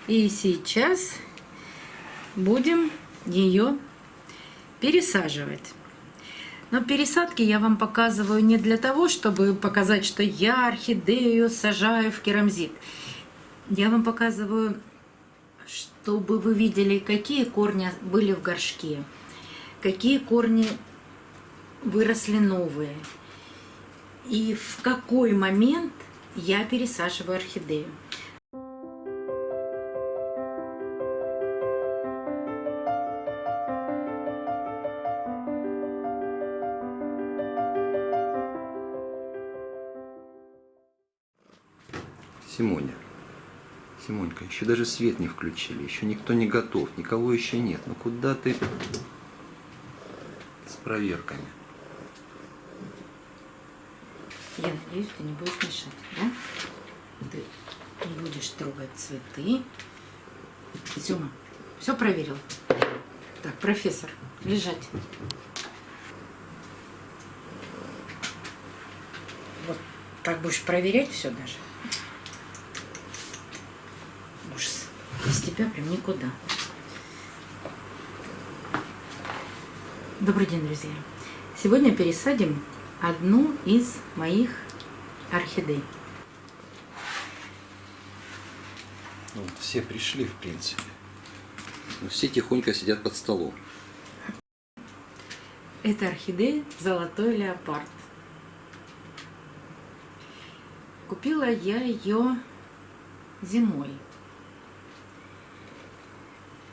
И сейчас будем ее пересаживать. Но пересадки я вам показываю не для того, чтобы показать, что я орхидею сажаю в керамзит. Я вам показываю, чтобы вы видели, какие корни были в горшке, какие корни выросли новые, и в какой момент я пересаживаю орхидею. Симонька, еще даже свет не включили, еще никто не готов, никого еще нет. Ну куда ты с проверками? Я надеюсь, ты не будешь мешать, да? Ты не будешь трогать цветы. Сёма, все проверил? Так, профессор, лежать. Вот так будешь проверять все даже. Ужас. Без тебя прям никуда. Добрый день, друзья. Сегодня пересадим одну из моих орхидей. Ну, все пришли, в принципе. Но все тихонько сидят под столом. Это орхидея «Золотой леопард». Купила я ее зимой.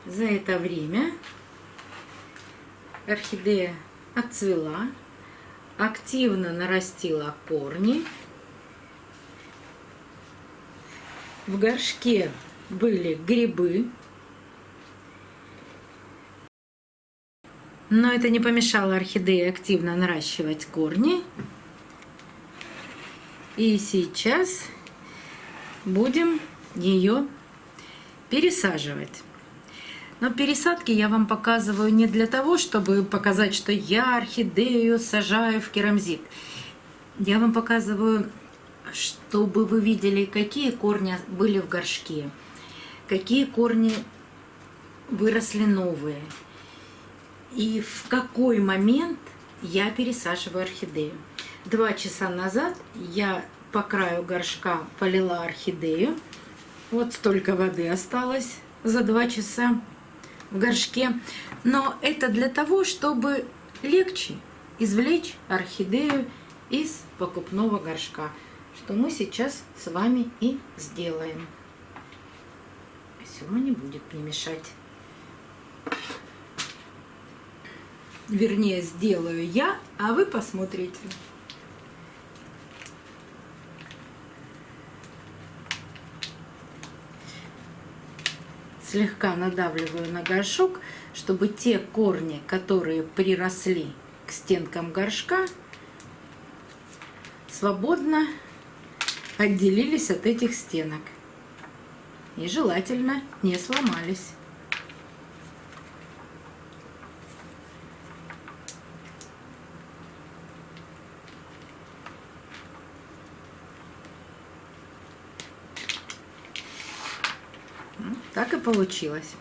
За это время орхидея отцвела, активно нарастила корни. В горшке были грибы, но это не помешало орхидее активно наращивать корни. И сейчас будем ее пересаживать. Но пересадки я вам показываю не для того, чтобы показать, что я орхидею сажаю в керамзит. Я вам показываю, чтобы вы видели, какие корни были в горшке, какие корни выросли новые, и в какой момент я пересаживаю орхидею. 2 часа назад я по краю горшка полила орхидею. Вот столько воды осталось за 2 часа в горшке. Но это для того, чтобы легче извлечь орхидею из покупного горшка, что мы сейчас с вами и сделаем. Сёма не будет мне мешать. Вернее, сделаю я, а вы посмотрите. Слегка надавливаю на горшок, чтобы те корни, которые приросли к стенкам горшка, свободно отделились от этих стенок. И желательно не сломались. Так и получилось.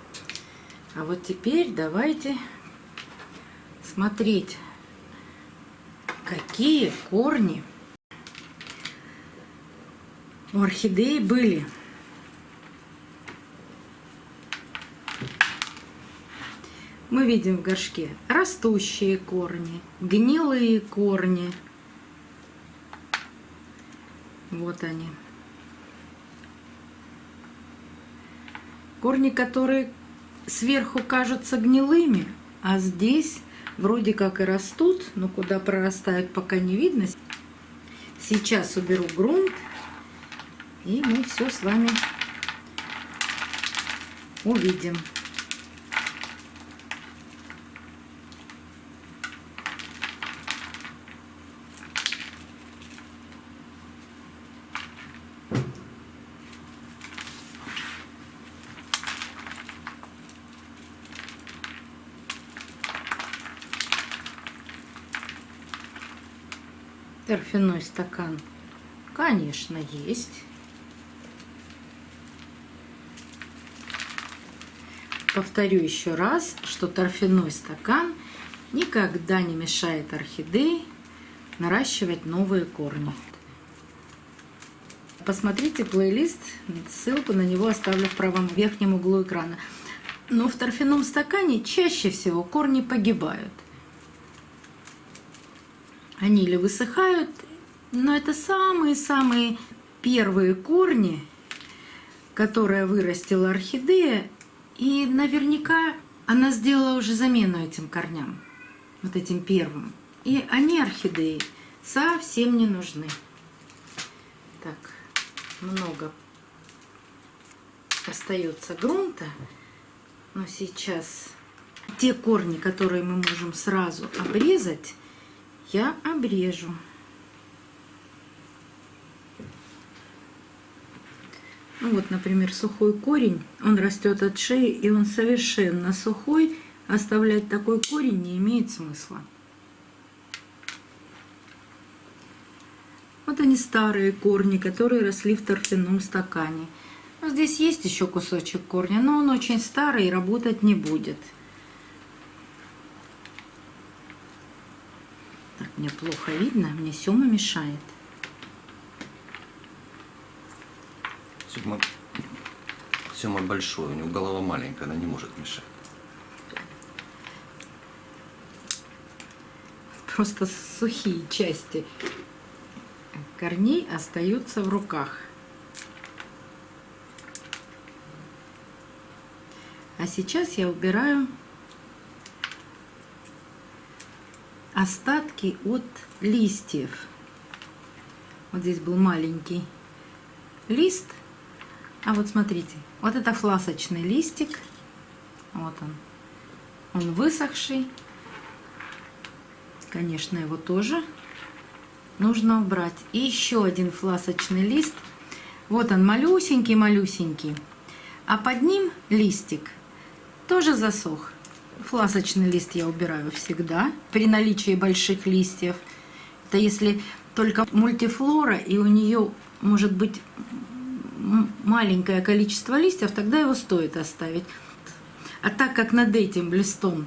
А вот теперь давайте смотреть, какие корни у орхидеи были. Мы видим в горшке растущие корни, гнилые корни. Вот они. Корни, которые сверху кажутся гнилыми, а здесь вроде как и растут, но куда прорастают, пока не видно. Сейчас уберу грунт, и мы все с вами увидим. Торфяной стакан, конечно, есть. повторю еще раз, что торфяной стакан никогда не мешает орхидее наращивать новые корни. Посмотрите плейлист, ссылку на него оставлю в правом верхнем углу экрана. Но в торфяном стакане чаще всего корни погибают. Они или высыхают, но это самые-самые первые корни, которые вырастила орхидея, и наверняка она сделала уже замену этим корням, вот этим первым. И они орхидеи совсем не нужны. Так, много остается грунта, но сейчас те корни, которые мы можем сразу обрезать, я обрежу. Ну вот, например, сухой корень, он растет от шеи, и он совершенно сухой. Оставлять такой корень не имеет смысла. Вот они, старые корни, которые росли в торфяном стакане. Ну, здесь есть еще кусочек корня, но он очень старый и работать не будет. Так, мне плохо видно, мне Сёма мешает. Сёма большой, у него голова маленькая, она не может мешать. Просто сухие части корней остаются в руках. А сейчас я убираю остатки от листьев. Вот здесь был маленький лист. А вот смотрите, вот это фласочный листик. Вот он. Он высохший. Конечно, его тоже нужно убрать. И еще один фласочный лист. Вот он, малюсенький-малюсенький. А под ним листик тоже засох. Фласочный лист я убираю всегда при наличии больших листьев. Это если только мультифлора и у нее может быть маленькое количество листьев, тогда его стоит оставить. А так как над этим листом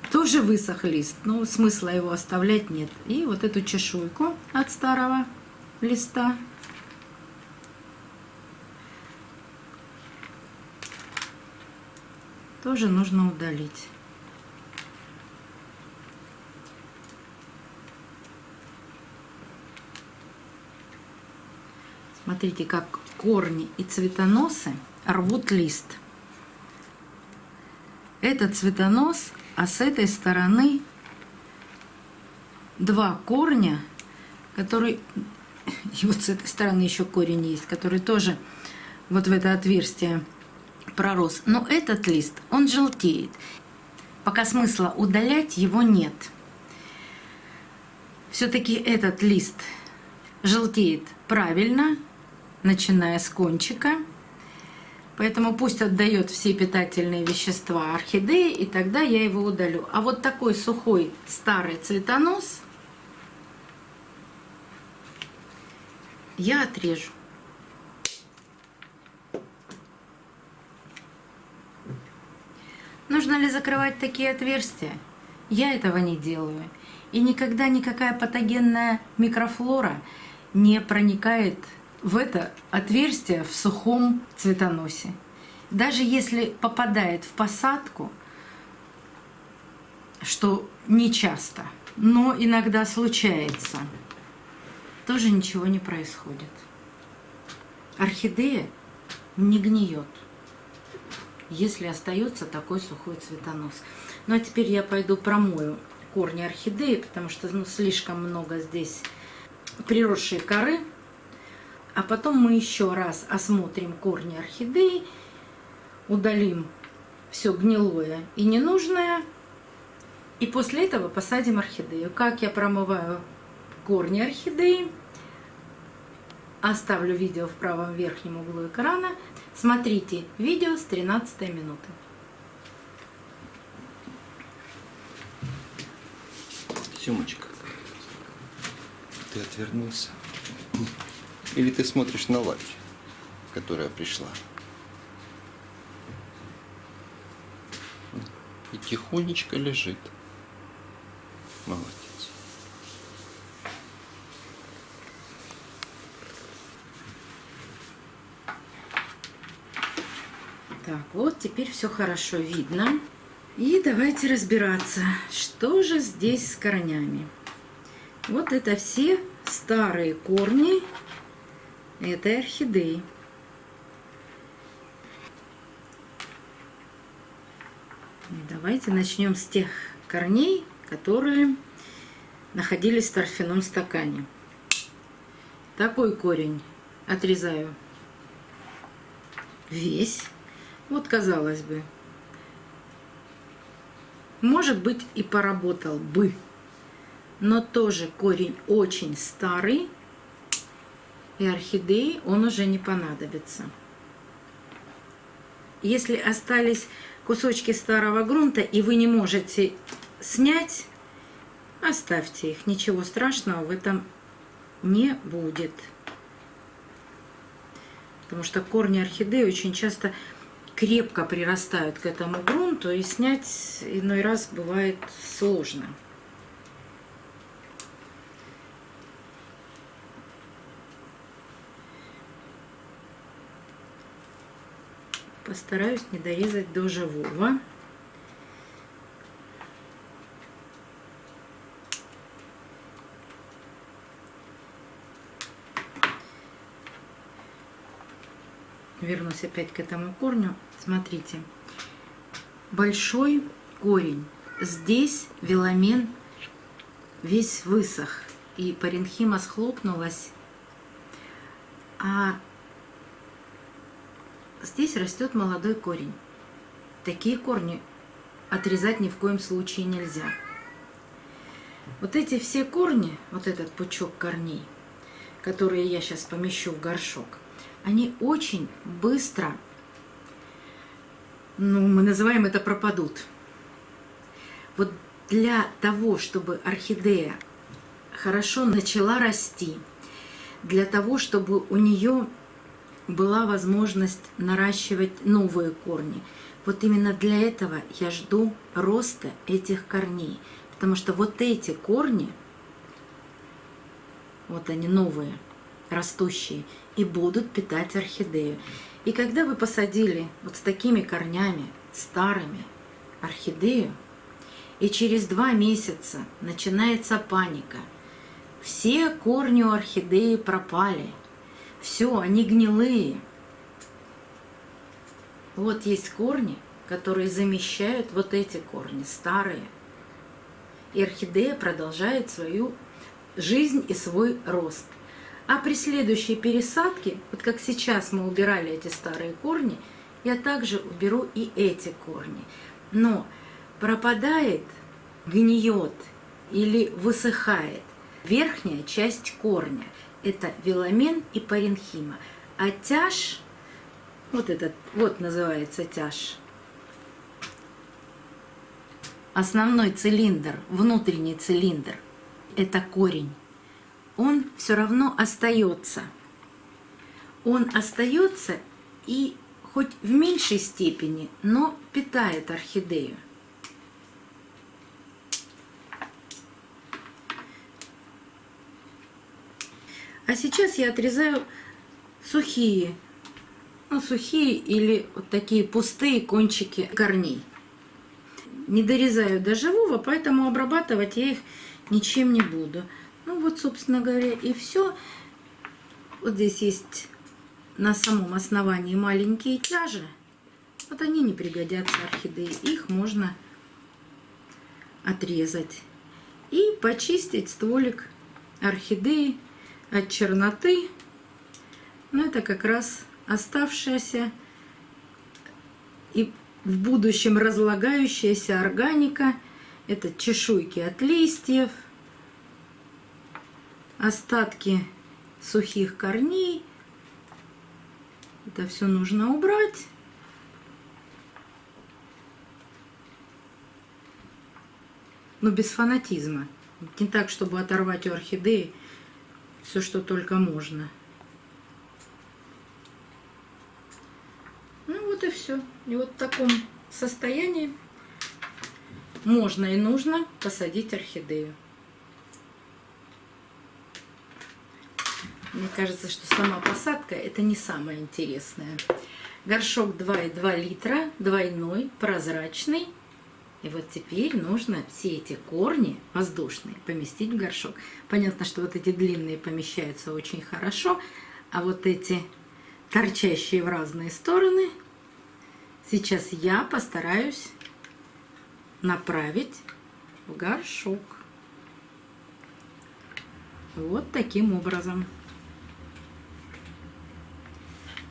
тоже высох лист, но смысла его оставлять нет. И вот эту чешуйку от старого листа тоже нужно удалить. Смотрите, как корни и цветоносы рвут лист. Это цветонос, а с этой стороны два корня, которые... И вот с этой стороны еще корень есть, который тоже вот в это отверстие пророс. Но этот лист, он желтеет. Пока смысла удалять его нет. Все-таки этот лист желтеет правильно, начиная с кончика. Поэтому пусть отдает все питательные вещества орхидеи, и тогда я его удалю. А вот такой сухой старый цветонос я отрежу. Нужно ли закрывать такие отверстия? Я этого не делаю. И никогда никакая патогенная микрофлора не проникает в это отверстие в сухом цветоносе. Даже если попадает в посадку, что не часто, но иногда случается, тоже ничего не происходит. Орхидея не гниет, если остается такой сухой цветонос. Ну а теперь я пойду промою корни орхидеи, потому что слишком много здесь приросшей коры. А потом мы еще раз осмотрим корни орхидеи, удалим все гнилое и ненужное, и после этого посадим орхидею. Как я промываю корни орхидеи, оставлю видео в правом верхнем углу экрана. Смотрите видео с 13 минуты. Сёмочка, ты отвернулся? Или ты смотришь на лайв, которая пришла? И тихонечко лежит. Молодец. Так, вот теперь все хорошо видно. И давайте разбираться, что же здесь с корнями. Вот это все старые корни этой орхидеи. Давайте начнем с тех корней, которые находились в торфяном стакане. Такой корень отрезаю весь. Вот, казалось бы, может быть, и поработал бы, но тоже корень очень старый, и орхидеи он уже не понадобится. Если остались кусочки старого грунта, и вы не можете снять, оставьте их. Ничего страшного в этом не будет. Потому что корни орхидеи очень часто крепко прирастают к этому грунту, и снять иной раз бывает сложно. Постараюсь не дорезать до живого. Вернусь опять к этому корню. Смотрите, большой корень. Здесь веломен весь высох, и паренхима схлопнулась. А здесь растет молодой корень. Такие корни отрезать ни в коем случае нельзя. Вот эти все корни, вот этот пучок корней, которые я сейчас помещу в горшок, они очень быстро, мы называем это, пропадут. Вот для того, чтобы орхидея хорошо начала расти, для того, чтобы у нее была возможность наращивать новые корни, вот именно для этого я жду роста этих корней. Потому что вот эти корни, вот они новые, растущие, и будут питать орхидею. И когда вы посадили вот с такими корнями, старыми, орхидею, и через 2 месяца начинается паника, все корни у орхидеи пропали, все, они гнилые. Вот есть корни, которые замещают вот эти корни, старые. И орхидея продолжает свою жизнь и свой рост. А при следующей пересадке, вот как сейчас мы убирали эти старые корни, я также уберу и эти корни. Но пропадает, гниет или высыхает верхняя часть корня. Это веломен и паренхима. А тяж, вот этот, вот называется тяж, основной цилиндр, внутренний цилиндр, это корень. Он все равно остается. Он остается и хоть в меньшей степени, но питает орхидею. А сейчас я отрезаю сухие, сухие или вот такие пустые кончики корней. Не дорезаю до живого, поэтому обрабатывать я их ничем не буду. Вот, собственно говоря, и все. Вот здесь есть на самом основании маленькие тяжи. Вот они не пригодятся орхидеи. Их можно отрезать. И почистить стволик орхидеи от черноты. Но это как раз оставшаяся и в будущем разлагающаяся органика. Это чешуйки от листьев, остатки сухих корней. Это все нужно убрать. Но без фанатизма. Не так, чтобы оторвать у орхидеи все, что только можно. Ну вот и все. И вот в таком состоянии можно и нужно посадить орхидею. Мне кажется, что сама посадка это не самое интересное. Горшок 2,2 литра, двойной, прозрачный. И вот теперь нужно все эти корни воздушные поместить в горшок. Понятно, что вот эти длинные помещаются очень хорошо, а вот эти торчащие в разные стороны сейчас я постараюсь направить в горшок. Вот таким образом.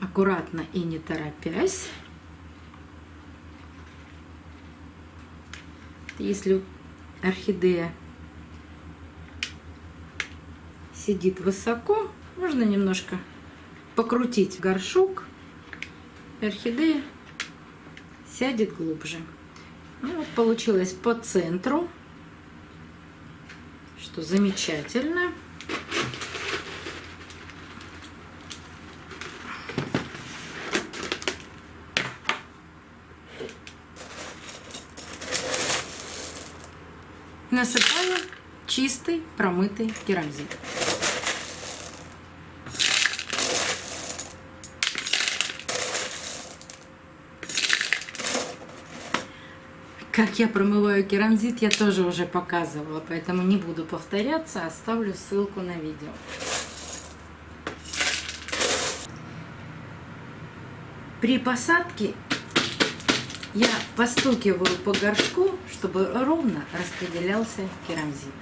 Аккуратно и не торопясь. Если орхидея сидит высоко, можно немножко покрутить горшок, и орхидея сядет глубже. Ну, вот получилось по центру, что замечательно. Насыпаю чистый промытый керамзит. Как я промываю керамзит, я тоже уже показывала, поэтому не буду повторяться, оставлю ссылку на видео. При посадке я постукиваю по горшку, чтобы ровно распределялся керамзит.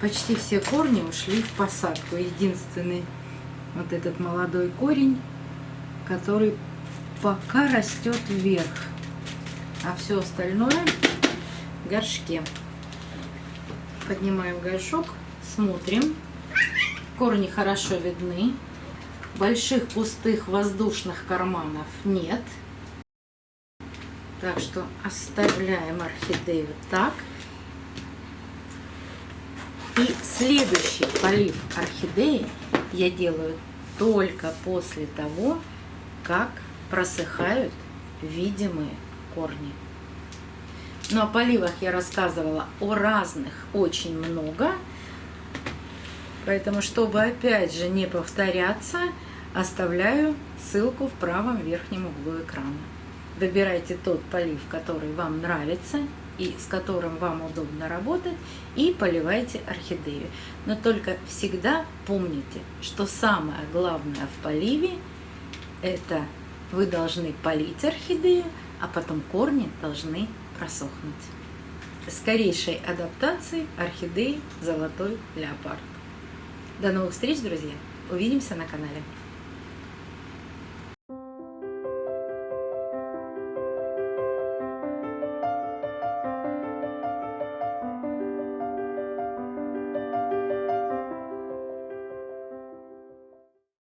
Почти все корни ушли в посадку. Единственный вот этот молодой корень, который пока растет вверх. А все остальное в горшке. Поднимаем горшок, смотрим. Корни хорошо видны. Больших пустых воздушных карманов нет. Так что оставляем орхидею так. И следующий полив орхидеи я делаю только после того, как просыхают видимые корни. Но о поливах я рассказывала о разных очень много. Поэтому, чтобы опять же не повторяться, оставляю ссылку в правом верхнем углу экрана. Выбирайте тот полив, который вам нравится и с которым вам удобно работать, и поливайте орхидею. Но только всегда помните, что самое главное в поливе – это вы должны полить орхидею, а потом корни должны просохнуть. Скорейшей адаптации орхидеи «Золотой леопард». До новых встреч, друзья! Увидимся на канале.